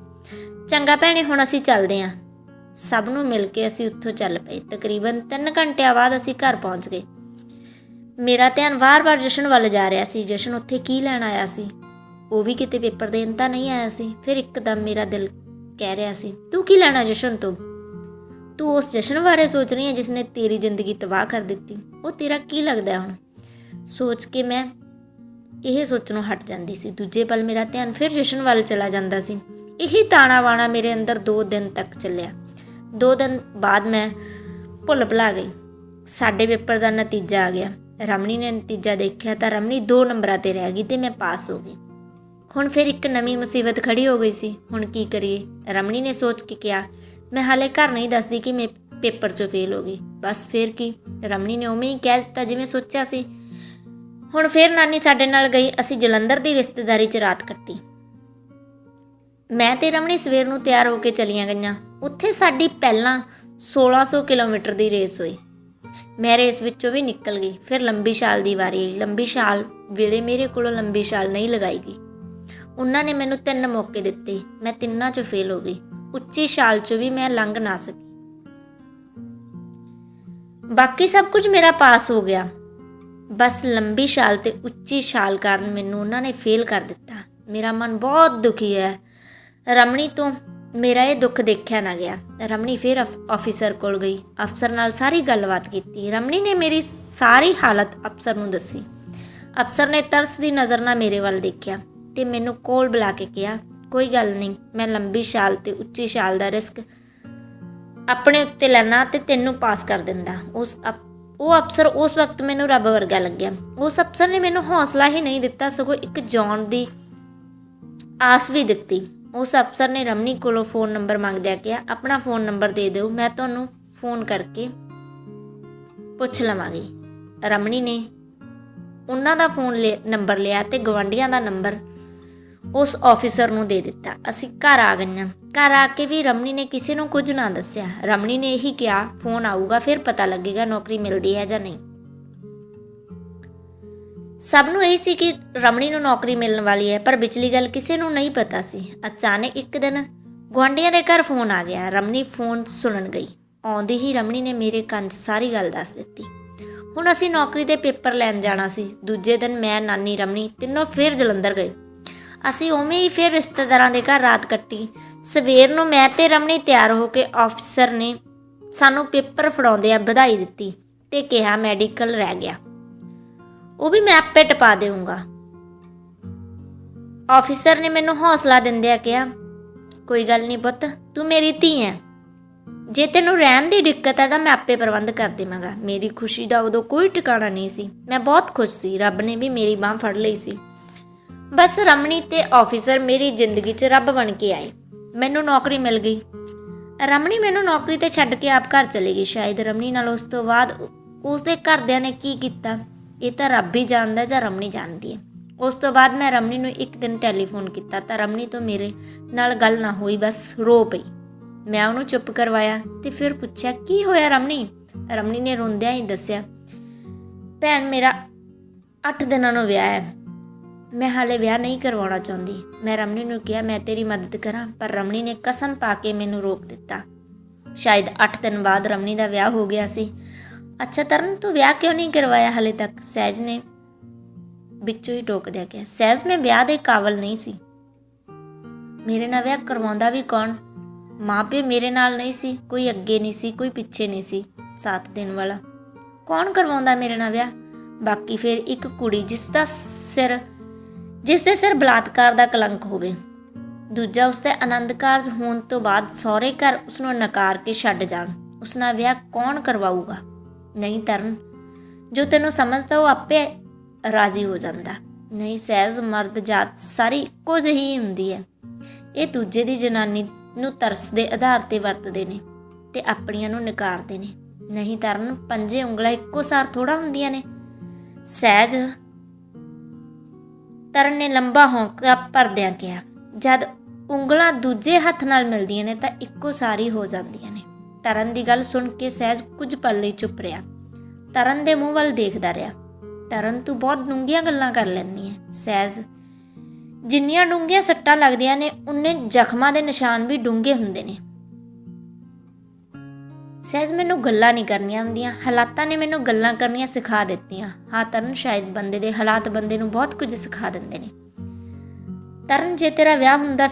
[SPEAKER 1] ਚੰਗਾ ਭੈਣੇ, ਹੁਣ ਅਸੀਂ ਚੱਲਦੇ ਹਾਂ। ਸਭ ਨੂੰ ਮਿਲ ਕੇ ਅਸੀਂ ਉੱਥੋਂ ਚੱਲ ਪਏ। ਤਕਰੀਬਨ 3 ਘੰਟਿਆਂ ਬਾਅਦ ਅਸੀਂ ਘਰ ਪਹੁੰਚ ਗਏ। ਮੇਰਾ ਧਿਆਨ ਵਾਰ-ਵਾਰ ਜਸ਼ਨ ਵੱਲ ਜਾ ਰਿਹਾ ਸੀ। ਜਸ਼ਨ ਉੱਥੇ ਕੀ ਲੈਣ ਆਇਆ ਸੀ? ਉਹ ਵੀ ਕਿਤੇ ਪੇਪਰ ਦੇਣ ਤਾਂ ਨਹੀਂ ਆਇਆ ਸੀ। ਫਿਰ ਇੱਕਦਮ ਮੇਰਾ ਦਿਲ ਕਹਿ ਰਿਹਾ ਸੀ, ਤੂੰ ਕੀ ਲੈਣਾ ਜਸ਼ਨ ਤੋਂ? ਤੂੰ ਉਸ ਜਸ਼ਨ ਬਾਰੇ ਸੋਚ ਰਹੀ ਹੈ ਜਿਸ ਨੇ ਤੇਰੀ ਜ਼ਿੰਦਗੀ ਤਬਾਹ ਕਰ ਦਿੱਤੀ। ਉਹ ਤੇਰਾ ਕੀ ਲੱਗਦਾ ਹੁਣ? ਸੋਚ ਕੇ ਮੈਂ ਇਹ ਸੋਚਣੋਂ ਹਟ ਜਾਂਦੀ ਸੀ। ਦੂਜੇ ਪਲ ਮੇਰਾ ਧਿਆਨ ਫਿਰ ਜਸ਼ਨ ਵੱਲ ਚਲਾ ਜਾਂਦਾ ਸੀ। ਇਹੀ ਤਾਣਾ ਬਾਣਾ ਮੇਰੇ ਅੰਦਰ 2 ਦਿਨ ਤੱਕ ਚੱਲਿਆ। 2 ਦਿਨ ਬਾਅਦ ਮੈਂ ਭੁੱਲ ਭੁਲਾ ਗਈ। ਸਾਡੇ ਪੇਪਰ ਦਾ ਨਤੀਜਾ ਆ ਗਿਆ। ਰਮਣੀ ਨੇ ਨਤੀਜਾ ਦੇਖਿਆ ਤਾਂ ਰਮਣੀ 2 ਨੰਬਰਾਂ 'ਤੇ ਰਹਿ ਗਈ ਅਤੇ ਮੈਂ ਪਾਸ ਹੋ ਗਈ। ਹੁਣ ਫਿਰ ਇੱਕ ਨਵੀਂ ਮੁਸੀਬਤ ਖੜੀ ਹੋ ਗਈ ਸੀ। ਹੁਣ ਕੀ ਕਰੀਏ? ਰਮਣੀ ਨੇ ਸੋਚ ਕੇ ਕਿਹਾ, ਮੈਂ ਹਾਲੇ ਘਰ ਨਹੀਂ ਦੱਸਦੀ ਕਿ ਮੈਂ ਪੇਪਰ 'ਚੋਂ ਫੇਲ ਹੋ ਗਈ। ਬਸ ਫਿਰ ਕੀ, ਰਮਣੀ ਨੇ ਉਵੇਂ ਹੀ ਕਹਿ ਦਿੱਤਾ ਜਿਵੇਂ ਸੋਚਿਆ ਸੀ। ਹੁਣ ਫਿਰ ਨਾਨੀ ਸਾਡੇ ਨਾਲ ਗਈ। ਅਸੀਂ ਜਲੰਧਰ ਦੀ ਰਿਸ਼ਤੇਦਾਰੀ 'ਚ ਰਾਤ ਕੱਟੀ। ਮੈਂ ਤੇ ਰਮਣੀ ਸਵੇਰ ਨੂੰ ਤਿਆਰ ਹੋ ਕੇ ਚਲੀਆਂ ਗਈਆਂ। ਉੱਥੇ ਸਾਡੀ ਪਹਿਲਾਂ 1600 ਕਿਲੋਮੀਟਰ ਦੀ ਰੇਸ ਹੋਈ। ਮੈਂ ਰੇਸ ਵਿੱਚੋਂ ਵੀ ਨਿਕਲ ਗਈ। ਫਿਰ ਲੰਬੀ ਛਾਲ ਦੀ ਵਾਰੀ ਆਈ। ਲੰਬੀ ਛਾਲ ਵੇਲੇ ਮੇਰੇ ਕੋਲੋਂ ਲੰਬੀ ਛਾਲ ਨਹੀਂ ਲਗਾਈ ਗਈ। ਉਹਨਾਂ ਨੇ ਮੈਨੂੰ 3 ਮੌਕੇ ਦਿੱਤੇ। ਮੈਂ ਤਿੰਨਾਂ 'ਚੋਂ ਫੇਲ ਹੋ ਗਈ। ਉੱਚੀ ਛਾਲ 'ਚੋਂ ਵੀ ਮੈਂ ਲੰਘ ਨਾ ਸਕੀ। ਬਾਕੀ ਸਭ ਕੁਝ ਮੇਰਾ ਪਾਸ ਹੋ ਗਿਆ। ਬਸ ਲੰਬੀ ਛਾਲ ਤੇ ਉੱਚੀ ਛਾਲ ਕਾਰਨ ਮੈਨੂੰ ਉਹਨਾਂ ਨੇ ਫੇਲ ਕਰ ਦਿੱਤਾ। ਮੇਰਾ ਮਨ ਬਹੁਤ ਦੁਖੀ ਹੈ। ਰਮਣੀ ਤੋਂ ਮੇਰਾ ਇਹ ਦੁੱਖ ਦੇਖਿਆ ਨਾ ਗਿਆ। ਰਮਣੀ ਫਿਰ ਆਫਿਸਰ ਕੋਲ ਗਈ। ਅਫਸਰ ਨਾਲ ਸਾਰੀ ਗੱਲਬਾਤ ਕੀਤੀ। ਰਮਣੀ ਨੇ ਮੇਰੀ ਸਾਰੀ ਹਾਲਤ ਅਫਸਰ ਨੂੰ ਦੱਸੀ। ਅਫਸਰ ਨੇ ਤਰਸ ਦੀ ਨਜ਼ਰ ਨਾਲ ਮੇਰੇ ਵੱਲ ਦੇਖਿਆ ਤੇ ਮੈਨੂੰ ਕੋਲ ਬੁਲਾ ਕੇ ਕਿਹਾ, ਕੋਈ ਗੱਲ ਨਹੀਂ, ਮੈਂ ਲੰਬੀ ਛਾਲ ਤੇ ਉੱਚੀ ਛਾਲ ਦਾ ਰਿਸਕ ਆਪਣੇ ਉੱਤੇ ਲੈਣਾ ਤੇ ਤੈਨੂੰ ਪਾਸ ਕਰ ਦਿੰਦਾ। ਉਹ ਅਫਸਰ ਉਸ ਵਕਤ ਮੈਨੂੰ ਰੱਬ ਵਰਗਾ ਲੱਗਿਆ। ਉਸ ਅਫਸਰ ਨੇ ਮੈਨੂੰ ਹੌਸਲਾ ਹੀ ਨਹੀਂ ਦਿੱਤਾ, ਸਗੋਂ ਇੱਕ ਜਿਉਣ ਦੀ ਆਸ ਵੀ ਦਿੱਤੀ। ਉਸ ਅਫਸਰ ਨੇ ਰਮਣੀ ਕੋਲੋਂ ਫ਼ੋਨ ਨੰਬਰ ਮੰਗਦਿਆਂ ਕਿਹਾ, ਆਪਣਾ ਫ਼ੋਨ ਨੰਬਰ ਦੇ ਦਿਓ, ਮੈਂ ਤੁਹਾਨੂੰ ਫ਼ੋਨ ਕਰਕੇ ਪੁੱਛ ਲਵਾਂਗੀ। ਰਮਣੀ ਨੇ ਉਹਨਾਂ ਦਾ ਨੰਬਰ ਲਿਆ ਤੇ ਗਵਾਂਢੀਆਂ ਦਾ ਨੰਬਰ ਉਸ ਆਫਿਸਰ ਨੂੰ ਦੇ ਦਿੱਤਾ। ਅਸੀਂ ਘਰ ਆ ਗਈਆਂ। ਘਰ ਆ ਕੇ ਵੀ ਰਮਣੀ ਨੇ ਕਿਸੇ ਨੂੰ ਕੁਝ ਨਾ ਦੱਸਿਆ। ਰਮਣੀ ਨੇ ਇਹੀ ਕਿਹਾ, ਫੋਨ ਆਊਗਾ ਫਿਰ ਪਤਾ ਲੱਗੇਗਾ ਨੌਕਰੀ ਮਿਲਦੀ ਹੈ ਜਾਂ ਨਹੀਂ। ਸਭ ਨੂੰ ਇਹੀ ਸੀ ਕਿ ਰਮਣੀ ਨੂੰ ਨੌਕਰੀ ਮਿਲਣ ਵਾਲੀ ਹੈ, ਪਰ ਵਿਚਲੀ ਗੱਲ ਕਿਸੇ ਨੂੰ ਨਹੀਂ ਪਤਾ ਸੀ। ਅਚਾਨਕ ਇੱਕ ਦਿਨ ਗੁਆਂਢੀਆਂ ਦੇ ਘਰ ਫੋਨ ਆ ਗਿਆ। ਰਮਣੀ ਫੋਨ ਸੁਣਨ ਗਈ। ਆਉਂਦੀ ਹੀ ਰਮਣੀ ਨੇ ਮੇਰੇ ਕੰਨ 'ਚ ਸਾਰੀ ਗੱਲ ਦੱਸ ਦਿੱਤੀ। ਹੁਣ ਅਸੀਂ ਨੌਕਰੀ ਦੇ ਪੇਪਰ ਲੈਣ ਜਾਣਾ ਸੀ। ਦੂਜੇ ਦਿਨ ਮੈਂ, ਨਾਨੀ, ਰਮਣੀ ਤਿੰਨੋਂ ਫਿਰ ਜਲੰਧਰ ਗਏ। ਅਸੀਂ ਉਵੇਂ ਹੀ ਫਿਰ ਰਿਸ਼ਤੇਦਾਰਾਂ ਦੇ ਘਰ ਰਾਤ ਕੱਟੀ। ਸਵੇਰ ਨੂੰ ਮੈਂ ਤੇ ਰਮਣੀ ਤਿਆਰ ਹੋ ਕੇ ਆਫਿਸਰ ਨੇ ਸਾਨੂੰ ਪੇਪਰ ਫੜਾਉਂਦਿਆਂ ਵਧਾਈ ਦਿੱਤੀ ਤੇ ਕਿਹਾ ਮੈਡੀਕਲ ਰਹਿ ਗਿਆ, ਉਹ ਵੀ ਮੈਂ ਆਪੇ ਟਪਾ ਦੇਵਾਂਗਾ। ਆਫਿਸਰ ਨੇ ਮੈਨੂੰ ਹੌਸਲਾ ਦਿੰਦਿਆਂ ਕਿਹਾ, ਕੋਈ ਗੱਲ ਨਹੀਂ ਪੁੱਤ, ਤੂੰ ਮੇਰੀ ਧੀ ਹੈ। ਜੇ ਤੈਨੂੰ ਰਹਿਣ ਦੀ ਦਿੱਕਤ ਹੈ ਤਾਂ ਮੈਂ ਆਪੇ ਪ੍ਰਬੰਧ ਕਰ ਦੇਵਾਂਗਾ। ਮੇਰੀ ਖੁਸ਼ੀ ਦਾ ਉਦੋਂ ਕੋਈ ਟਿਕਾਣਾ ਨਹੀਂ ਸੀ। ਮੈਂ ਬਹੁਤ ਖੁਸ਼ ਸੀ। ਰੱਬ ਨੇ ਵੀ ਮੇਰੀ ਬਾਂਹ ਫੜ ਲਈ ਸੀ। ਬਸ ਰਮਣੀ ਤੇ ਆਫਿਸਰ ਮੇਰੀ ਜ਼ਿੰਦਗੀ 'ਚ ਰੱਬ ਬਣ ਕੇ ਆਏ। ਮੈਨੂੰ ਨੌਕਰੀ ਮਿਲ ਗਈ। ਰਮਣੀ ਮੈਨੂੰ ਨੌਕਰੀ 'ਤੇ ਛੱਡ ਕੇ ਆਪ ਘਰ ਚਲੀ ਗਈ। ਸ਼ਾਇਦ ਰਮਣੀ ਨਾਲ ਉਸ ਤੋਂ ਬਾਅਦ ਉਸਦੇ ਘਰਦਿਆਂ ਨੇ ਕੀ ਕੀਤਾ ਇਹ ਤਾਂ ਰੱਬ ਹੀ ਜਾਣਦਾ ਜਾਂ ਰਮਣੀ ਜਾਣਦੀ ਹੈ। ਉਸ ਤੋਂ ਬਾਅਦ ਮੈਂ ਰਮਣੀ ਨੂੰ ਇੱਕ ਦਿਨ ਟੈਲੀਫੋਨ ਕੀਤਾ ਤਾਂ ਰਮਣੀ ਤੋਂ ਮੇਰੇ ਨਾਲ ਗੱਲ ਨਾ ਹੋਈ, ਬਸ ਰੋ ਪਈ। ਮੈਂ ਉਹਨੂੰ ਚੁੱਪ ਕਰਵਾਇਆ ਤੇ ਫਿਰ ਪੁੱਛਿਆ, ਕੀ ਹੋਇਆ ਰਮਣੀ? ਰਮਣੀ ਨੇ ਰੋਂਦਿਆਂ ਹੀ ਦੱਸਿਆ, ਭੈਣ ਮੇਰਾ 8 ਦਿਨਾਂ ਨੂੰ ਵਿਆਹ ਹੈ। ਮੈਂ ਹਾਲੇ ਵਿਆਹ ਨਹੀਂ ਕਰਵਾਉਣਾ ਚਾਹੁੰਦੀ। ਮੈਂ ਰਮਣੀ ਨੂੰ ਕਿਹਾ ਮੈਂ ਤੇਰੀ ਮਦਦ ਕਰਾਂ, ਪਰ ਰਮਣੀ ਨੇ ਕਸਮ ਪਾ ਕੇ ਮੈਨੂੰ ਰੋਕ ਦਿੱਤਾ। ਸ਼ਾਇਦ 8 ਦਿਨ ਬਾਅਦ ਰਮਣੀ ਦਾ ਵਿਆਹ ਹੋ ਗਿਆ ਸੀ। ਅੱਛਾ ਤਰਨ, ਤੂੰ ਵਿਆਹ ਕਿਉਂ ਨਹੀਂ ਕਰਵਾਇਆ ਹਾਲੇ ਤੱਕ? ਸਹਿਜ ਨੇ ਵਿੱਚੋਂ ਹੀ ਟੋਕਦਿਆਂ ਕਿਹਾ, ਸਹਿਜ ਮੈਂ ਵਿਆਹ ਦੇ ਕਾਬਲ ਨਹੀਂ ਸੀ। ਮੇਰੇ ਨਾਲ ਵਿਆਹ ਕਰਵਾਉਂਦਾ ਵੀ ਕੌਣ? ਮਾਂ ਪਿਓ ਮੇਰੇ ਨਾਲ ਨਹੀਂ ਸੀ, ਕੋਈ ਅੱਗੇ ਨਹੀਂ ਸੀ, ਕੋਈ ਪਿੱਛੇ ਨਹੀਂ ਸੀ ਸਾਥ ਦੇਣ ਵਾਲਾ। ਕੌਣ ਕਰਵਾਉਂਦਾ ਮੇਰੇ ਨਾਲ ਵਿਆਹ? ਬਾਕੀ ਫਿਰ ਇੱਕ ਕੁੜੀ ਜਿਸ ਦੇ ਸਿਰ ਬਲਾਤਕਾਰ ਦਾ ਕਲੰਕ ਹੋਵੇ। ਦੂਜਾ ਉਸਦੇ ਆਨੰਦ ਕਾਰਜ ਹੋਣ ਤੋਂ ਬਾਅਦ ਸਹੁਰੇ ਘਰ ਉਸਨੂੰ ਨਕਾਰ ਕੇ ਛੱਡ ਜਾਣ। ਉਸ ਨਾਲ ਵਿਆਹ ਕੌਣ ਕਰਵਾਊਗਾ? ਨਹੀਂ ਤਰਨ, ਜੋ ਤੈਨੂੰ ਸਮਝਦਾ ਉਹ ਆਪੇ ਰਾਜ਼ੀ ਹੋ ਜਾਂਦਾ। ਨਹੀਂ ਸਹਿਜ, ਮਰਦ ਜਾਤ ਸਾਰੀ ਇੱਕੋ ਜਿਹੀ ਹੁੰਦੀ ਹੈ। ਇਹ ਦੂਜੇ ਦੀ ਜਨਾਨੀ ਨੂੰ ਤਰਸ ਦੇ ਆਧਾਰ 'ਤੇ ਵਰਤਦੇ ਨੇ ਤੇ ਆਪਣੀਆਂ ਨੂੰ ਨਕਾਰਦੇ ਨੇ। ਨਹੀਂ ਤਰਨ, 5 ਉਂਗਲਾਂ ਇੱਕੋ ਸਾਰ ਥੋੜ੍ਹਾ ਹੁੰਦੀਆਂ ਨੇ। ਸਹਿਜ, ਤਰਨ ਨੇ ਲੰਬਾ ਹੌਂਕਾ ਭਰਦਿਆਂ ਕਿਹਾ, ਜਦ ਉਂਗਲਾਂ ਦੂਜੇ ਹੱਥ ਨਾਲ ਮਿਲਦੀਆਂ ਨੇ ਤਾਂ ਇੱਕੋ ਸਾਰੀ ਹੋ ਜਾਂਦੀਆਂ ਨੇ। ਤਰਨ ਦੀ ਗੱਲ ਸੁਣ ਕੇ ਸਹਿਜ ਕੁਝ ਪਲ ਲਈ ਚੁੱਪ ਰਿਹਾ। ਤਰਨ ਦੇ ਮੂੰਹ ਵੱਲ ਦੇਖਦਾ ਰਿਹਾ। ਤਰਨ, ਤੂੰ ਬਹੁਤ ਡੂੰਘੀਆਂ ਗੱਲਾਂ ਕਰ ਲੈਂਦੀ ਹੈ। ਸਹਿਜ, ਜਿੰਨੀਆਂ ਡੂੰਘੀਆਂ ਸੱਟਾਂ ਲੱਗਦੀਆਂ ਨੇ ਉਨੇ ਜ਼ਖਮਾਂ ਦੇ ਨਿਸ਼ਾਨ ਵੀ ਡੂੰਘੇ ਹੁੰਦੇ ਨੇ। ਸਹਿਜ, ਮੈਨੂੰ ਗੱਲਾਂ ਨਹੀਂ ਕਰਨੀਆਂ ਹੁੰਦੀਆਂ। ਹਾਲਾਤਾਂ ਨੇ ਮੈਨੂੰ ਗੱਲਾਂ ਕਰਨੀਆਂ ਸਿਖਾ ਦਿੱਤੀਆਂ। ਹਾਂ ਤਰਨ, ਸ਼ਾਇਦ ਬੰਦੇ ਦੇ ਹਾਲਾਤ ਬੰਦੇ ਨੂੰ ਬਹੁਤ ਕੁਝ ਸਿਖਾ ਦਿੰਦੇ ਨੇ। ਤਰਨ, ਜੇ ਤੇਰਾ ਵਿਆਹ ਹੁੰਦਾ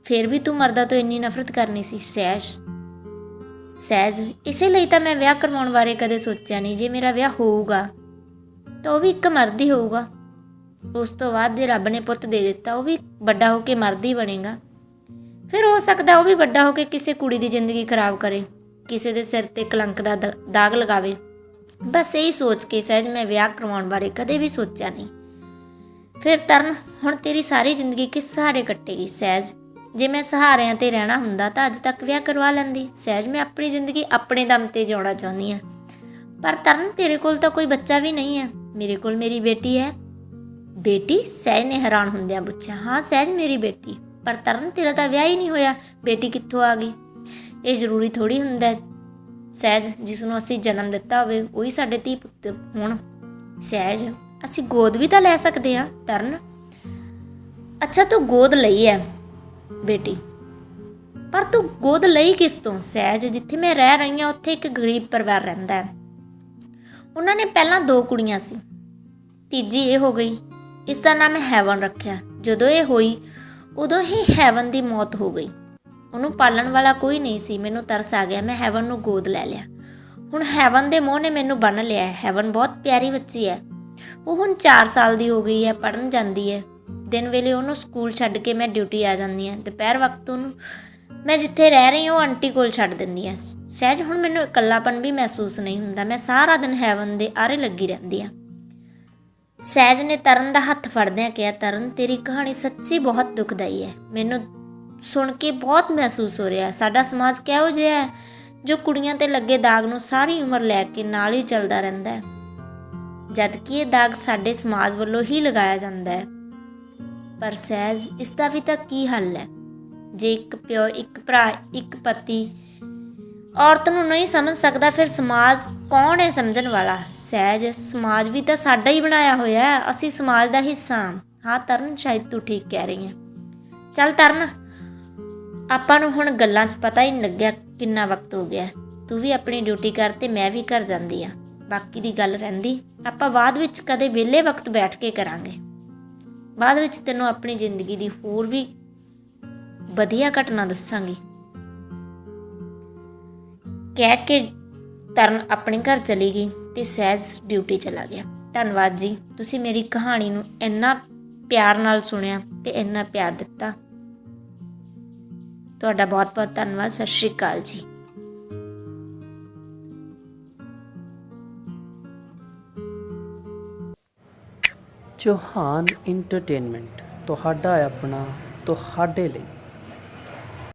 [SPEAKER 1] ਫਿਰ ਵੀ ਤੂੰ ਮਰਦਾਂ ਤੋਂ ਇੰਨੀ ਨਫ਼ਰਤ ਕਰਨੀ ਸੀ। ਸਹਿਜ, ਇਸੇ ਲਈ ਤਾਂ ਮੈਂ ਵਿਆਹ ਕਰਵਾਉਣ ਬਾਰੇ ਕਦੇ ਸੋਚਿਆ ਨਹੀਂ। ਜੇ ਮੇਰਾ ਵਿਆਹ ਹੋਊਗਾ ਤਾਂ ਉਹ ਵੀ ਇੱਕ ਮਰਦ ਹੀ ਹੋਊਗਾ। ਉਸ ਤੋਂ ਬਾਅਦ ਜੇ ਰੱਬ ਨੇ ਪੁੱਤ ਦੇ ਦਿੱਤਾ, ਉਹ ਵੀ ਵੱਡਾ ਹੋ ਕੇ ਮਰਦ ਹੀ ਬਣੇਗਾ। ਫਿਰ ਹੋ ਸਕਦਾ ਉਹ ਵੀ ਵੱਡਾ ਹੋ ਕੇ ਕਿਸੇ ਕੁੜੀ ਦੀ ਜ਼ਿੰਦਗੀ ਖਰਾਬ ਕਰੇ, ਕਿਸੇ ਦੇ ਸਿਰ 'ਤੇ ਕਲੰਕ ਦਾ ਦਾਗ ਲਗਾਵੇ। ਬਸ ਇਹੀ ਸੋਚ ਕੇ ਸਹਿਜ ਮੈਂ ਵਿਆਹ ਕਰਵਾਉਣ ਬਾਰੇ ਕਦੇ ਵੀ ਸੋਚਿਆ ਨਹੀਂ। ਫਿਰ ਤਰਨ, ਹੁਣ ਤੇਰੀ ਸਾਰੀ ਜ਼ਿੰਦਗੀ ਕਿਸ ਸਹਾਰੇ ਕੱਟੇਗੀ ਸਹਿਜ? ਜੇ ਮੈਂ ਸਹਾਰਿਆਂ 'ਤੇ ਰਹਿਣਾ ਹੁੰਦਾ ਤਾਂ ਅੱਜ ਤੱਕ ਵਿਆਹ ਕਰਵਾ ਲੈਂਦੀ। ਸਹਿਜ, ਮੈਂ ਆਪਣੀ ਜ਼ਿੰਦਗੀ ਆਪਣੇ ਦਮ 'ਤੇ ਜਿਉਣਾ ਚਾਹੁੰਦੀ ਹਾਂ। ਪਰ ਤਰਨ, ਤੇਰੇ ਕੋਲ ਤਾਂ ਕੋਈ ਬੱਚਾ ਵੀ ਨਹੀਂ ਹੈ। ਮੇਰੇ ਕੋਲ ਮੇਰੀ ਬੇਟੀ ਹੈ। ਬੇਟੀ? ਸਹਿਜ ਨੇ ਹੈਰਾਨ ਹੁੰਦਿਆਂ ਪੁੱਛਿਆ। ਹਾਂ ਸਹਿਜ, ਮੇਰੀ ਬੇਟੀ। ਪਰ ਤਰਨ, ਤੇਰਾ ਤਾਂ ਵਿਆਹ ਹੀ ਨਹੀਂ ਹੋਇਆ, ਬੇਟੀ ਕਿੱਥੋਂ ਆ ਗਈ? ਇਹ ਜ਼ਰੂਰੀ ਥੋੜ੍ਹੀ ਹੁੰਦਾ ਸਹਿਜ, ਜਿਸ ਨੂੰ ਅਸੀਂ ਜਨਮ ਦਿੱਤਾ ਹੋਵੇ ਉਹੀ ਸਾਡੇ ਧੀ ਪੁੱਤ ਹੋਣ। ਸਹਿਜ, ਅਸੀਂ ਗੋਦ ਵੀ ਤਾਂ ਲੈ ਸਕਦੇ ਹਾਂ। ਤਰਨ, ਅੱਛਾ ਤੂੰ ਗੋਦ ਲਈ ਹੈ ਬੇਟੀ, ਪਰ ਤੂੰ ਗੋਦ ਲਈ ਕਿਸ ਤੋਂ? ਸਹਿਜ, ਜਿੱਥੇ ਮੈਂ ਰਹਿ ਰਹੀ ਹਾਂ ਉੱਥੇ ਇੱਕ ਗਰੀਬ ਪਰਿਵਾਰ ਰਹਿੰਦਾ ਹੈ। ਉਹਨਾਂ ਨੇ ਪਹਿਲਾਂ 2 ਕੁੜੀਆਂ ਸੀ, ਤੀਜੀ ਇਹ ਹੋ ਗਈ। ਇਸ ਦਾ ਨਾਮ ਹੈਵਨ ਰੱਖਿਆ। ਜਦੋਂ ਇਹ ਹੋਈ ਉਦੋਂ ਹੀ ਹੈਵਨ ਦੀ ਮੌਤ ਹੋ ਗਈ। ਉਹਨੂੰ ਪਾਲਣ ਵਾਲਾ ਕੋਈ ਨਹੀਂ ਸੀ। ਮੈਨੂੰ ਤਰਸ ਆ ਗਿਆ, ਮੈਂ ਹੈਵਨ ਨੂੰ ਗੋਦ ਲੈ ਲਿਆ। ਹੁਣ ਹੈਵਨ ਦੇ ਮੋਹ ਨੇ ਮੈਨੂੰ ਬੰਨ੍ਹ ਲਿਆ ਹੈ। ਹੈਵਨ ਬਹੁਤ ਪਿਆਰੀ ਬੱਚੀ ਹੈ। ਉਹ ਹੁਣ 4 ਸਾਲ ਦੀ ਹੋ ਗਈ ਹੈ, ਪੜ੍ਹਨ ਜਾਂਦੀ ਹੈ। ਦਿਨ ਵੇਲੇ ਉਹਨੂੰ ਸਕੂਲ ਛੱਡ ਕੇ ਮੈਂ ਡਿਊਟੀ ਆ ਜਾਂਦੀ ਹਾਂ। ਦੁਪਹਿਰ ਵਕਤ ਉਹਨੂੰ ਮੈਂ ਜਿੱਥੇ ਰਹਿ ਰਹੀ ਹਾਂ ਉਹ ਆਂਟੀ ਕੋਲ ਛੱਡ ਦਿੰਦੀ ਹਾਂ। ਸਹਿਜ, ਹੁਣ ਮੈਨੂੰ ਇਕੱਲਾਪਨ ਵੀ ਮਹਿਸੂਸ ਨਹੀਂ ਹੁੰਦਾ। ਮੈਂ ਸਾਰਾ ਦਿਨ ਹੈਵਨ ਦੇ ਆਰੇ ਲੱਗੀ ਰਹਿੰਦੀ ਹਾਂ। ਸਹਿਜ ਨੇ ਤਰਨ ਦਾ ਹੱਥ ਫੜਦਿਆਂ ਕਿਹਾ, ਤਰਨ, ਤੇਰੀ ਕਹਾਣੀ ਸੱਚੀ ਬਹੁਤ ਦੁਖਦਾਈ ਹੈ। ਮੈਨੂੰ ਸੁਣ ਕੇ ਬਹੁਤ ਮਹਿਸੂਸ ਹੋ ਰਿਹਾ। ਸਾਡਾ ਸਮਾਜ ਕਿਹੋ ਜਿਹਾ ਹੈ ਜੋ ਕੁੜੀਆਂ 'ਤੇ ਲੱਗੇ ਦਾਗ ਨੂੰ ਸਾਰੀ ਉਮਰ ਲੈ ਕੇ ਨਾਲ ਹੀ ਚੱਲਦਾ ਰਹਿੰਦਾ ਹੈ, ਜਦ ਕਿ ਇਹ ਦਾਗ ਸਾਡੇ ਸਮਾਜ ਵੱਲੋਂ ਹੀ ਲਗਾਇਆ ਜਾਂਦਾ ਹੈ। ਪਰ ਸਹਿਜ, ਇਸ ਦਾ ਵੀ ਤਾਂ ਕੀ ਹੱਲ ਹੈ? ਜੇ ਇੱਕ ਪਿਓ, ਇੱਕ ਭਰਾ, ਇੱਕ ਪਤੀ ਔਰਤ ਨੂੰ ਨਹੀਂ ਸਮਝ ਸਕਦਾ, ਫਿਰ ਸਮਾਜ ਕੌਣ ਹੈ ਸਮਝਣ ਵਾਲਾ? ਸਹਿਜ, ਸਮਾਜ ਵੀ ਤਾਂ ਸਾਡਾ ਹੀ ਬਣਾਇਆ ਹੋਇਆ ਹੈ। ਅਸੀਂ ਸਮਾਜ ਦਾ ਹਿੱਸਾ ਹਾਂ। ਹਾਂ ਤਰਨ, ਸ਼ਾਇਦ ਤੂੰ ਠੀਕ ਕਹਿ ਰਹੀ ਹੈ। ਚੱਲ ਤਰਨ, ਆਪਾਂ ਨੂੰ ਹੁਣ ਗੱਲਾਂ 'ਚ ਪਤਾ ਹੀ ਨਹੀਂ ਲੱਗਿਆ ਕਿੰਨਾ ਵਕਤ ਹੋ ਗਿਆ। ਤੂੰ ਵੀ ਆਪਣੀ ਡਿਊਟੀ ਕਰ ਤੇ ਮੈਂ ਵੀ ਘਰ ਜਾਂਦੀ ਹਾਂ। ਬਾਕੀ ਦੀ ਗੱਲ ਰਹਿੰਦੀ ਆਪਾਂ ਬਾਅਦ ਵਿੱਚ ਕਦੇ ਵਿਹਲੇ ਵਕਤ ਬੈਠ ਕੇ ਕਰਾਂਗੇ। ਬਾਅਦ ਵਿੱਚ ਤੈਨੂੰ ਆਪਣੀ ਜ਼ਿੰਦਗੀ ਦੀ ਹੋਰ ਵੀ ਵਧੀਆ ਘਟਨਾ ਦੱਸਾਂਗੀ। ਕਹਿ ਕੇ ਤਰਨ ਆਪਣੇ ਘਰ ਚਲੀ ਗਈ ਤੇ ਸਹਿਜ ਡਿਊਟੀ ਚਲਾ ਗਿਆ। ਧੰਨਵਾਦ ਜੀ, ਤੁਸੀਂ ਮੇਰੀ ਕਹਾਣੀ ਨੂੰ ਇੰਨਾ ਪਿਆਰ ਨਾਲ ਸੁਣਿਆ ਤੇ ਇੰਨਾ ਪਿਆਰ ਦਿੱਤਾ। ਤੁਹਾਡਾ ਬਹੁਤ ਬਹੁਤ ਧੰਨਵਾਦ। ਸਤਿ ਸ਼੍ਰੀ ਅਕਾਲ ਜੀ।
[SPEAKER 2] ਚੌਹਾਨ ਇੰਟਰਟੇਨਮੈਂਟ, ਤੁਹਾਡਾ ਆਪਣਾ, ਤੁਹਾਡੇ ਲਈ।